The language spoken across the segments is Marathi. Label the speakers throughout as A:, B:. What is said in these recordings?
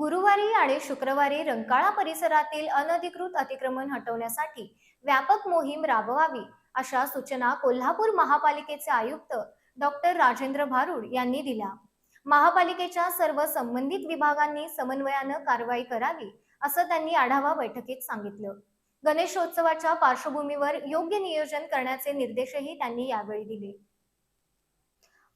A: गुरुवारी आणि शुक्रवारी रंकाळा परिसरातील अनधिकृत अतिक्रमण हटवण्यासाठी व्यापक मोहीम राबवावी अशा सूचना कोल्हापूर महापालिकेचे आयुक्त डॉक्टर राजेंद्र भारुड यांनी दिल्या। महापालिकेच्या सर्व संबंधित विभागांनी समन्वयानं कारवाई करावी असं त्यांनी आढावा बैठकीत सांगितलं। गणेशोत्सवाच्या पार्श्वभूमीवर योग्य नियोजन करण्याचे निर्देशही त्यांनी यावेळी दिले।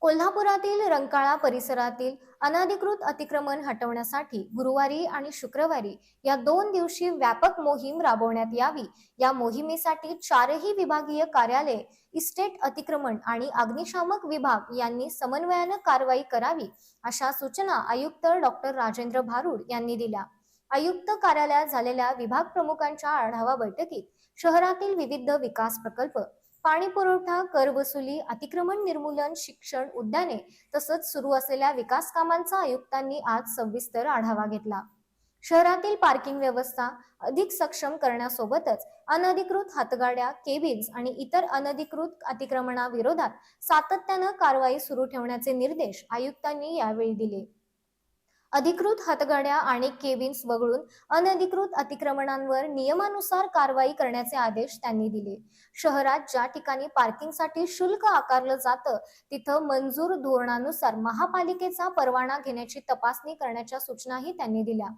A: कोल्हापुरातील रंकाळा परिसरातील अनधिकृत अतिक्रमण हटवण्यासाठी गुरुवारी आणि शुक्रवारी या 2 दिवशी व्यापक मोहीम राबवण्यात यावी। या मोहिमेसाठी 4ही विभागीय कार्यालय, इस्टेट अतिक्रमण आणि अग्निशामक विभाग यांनी समन्वयानं कारवाई करावी अशा सूचना आयुक्त डॉक्टर राजेंद्र भारुड यांनी दिल्या। आयुक्त कार्यालयात झालेल्या विभाग प्रमुखांच्या आढावा बैठकीत शहरातील विविध विकास प्रकल्प, पाणी पुरवठा, कर वसुली, अतिक्रमण निर्मूलन, शिक्षण, उद्याने तसंच सुरू असलेल्या विकास कामांचा आयुक्तांनी आज सविस्तर आढावा घेतला। शहरातील पार्किंग व्यवस्था अधिक सक्षम करण्यासोबतच अनधिकृत हातगाड्या, केबिन्स आणि इतर अनधिकृत अतिक्रमणाविरोधात सातत्यानं कारवाई सुरू ठेवण्याचे निर्देश आयुक्तांनी यावेळी दिले। अधिकृत हातगाड्या आणि केबिन्स वगळून अनधिकृत अतिक्रमणांवर नियमानुसार कारवाई करण्याचे आदेश त्यांनी दिले। शहरात ज्या ठिकाणी पार्किंगसाठी शुल्क आकारलं जातं तिथं मंजूर धोरणानुसार महापालिकेचा परवाना घेण्याची तपासणी करण्याच्या सूचनाही त्यांनी दिल्या।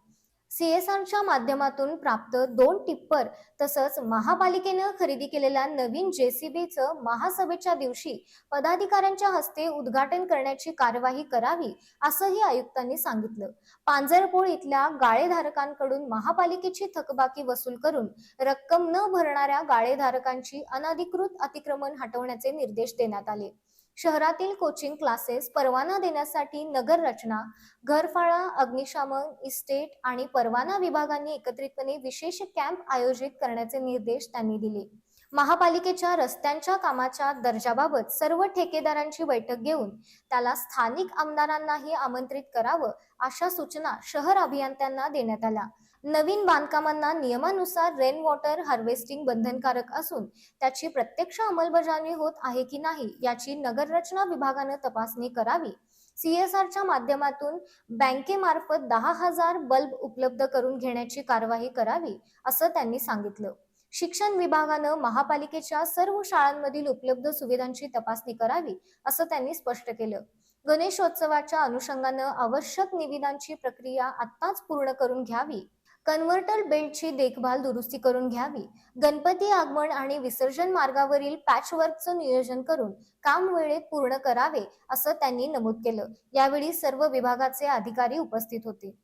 A: सीएसआरच्या माध्यमातून प्राप्त 2 टिप्पर तसंच महापालिकेनं खरेदी केलेल्या नवीन जेसीबीचं महासभेच्या दिवशी पदाधिकाऱ्यांच्या हस्ते उद्घाटन करण्याची कार्यवाही करावी असंही आयुक्तांनी सांगितलं। पांजरपोळ इथल्या गाळेधारकांकडून महापालिकेची थकबाकी वसूल करून रक्कम न भरणाऱ्या गाळेधारकांची अनधिकृत अतिक्रमण हटवण्याचे निर्देश देण्यात आले। शहरातील कोचिंग क्लासेस परवाना देण्यासाठी नगर रचना, घरफाळा, अग्निशामक, इस्टेट आणि परवाना विभागांनी एकत्रितपणे विशेष कॅम्प आयोजित करण्याचे निर्देश त्यांनी दिले। महापालिकेच्या रस्त्यांच्या कामाच्या दर्जाबाबत सर्व ठेकेदारांची बैठक घेऊन त्याला स्थानिक आमदारांनाही आमंत्रित करावं अशा सूचना शहर अभियंत्यांना देण्यात आल्या। नवीन बांधकामांना नियमानुसार रेन वॉटर हार्वेस्टिंग बंधनकारक असून त्याची प्रत्यक्ष अंमलबजावणी होत आहे की नाही याची नगर रचना विभागानं तपासणी करावी। सीएसआरच्या माध्यमातून बँकेमार्फत 10,000 बल्ब उपलब्ध करून घेण्याची कार्यवाही करावी असं त्यांनी सांगितलं। शिक्षण विभागानं महापालिकेच्या सर्व शाळांमधील उपलब्ध सुविधांची तपासणी करावी असं त्यांनी स्पष्ट केलं। गणेशोत्सवाच्या अनुषंगानं आवश्यक निविदांची प्रक्रिया आत्ताच पूर्ण करून घ्यावी। कन्व्हर्टर बेल्टची देखभाल दुरुस्ती करून घ्यावी। गणपती आगमन आणि विसर्जन मार्गावरील पॅचवर्कचं नियोजन करून काम वेळेत पूर्ण करावे असं त्यांनी नमूद केलं। यावेळी सर्व विभागाचे अधिकारी उपस्थित होते।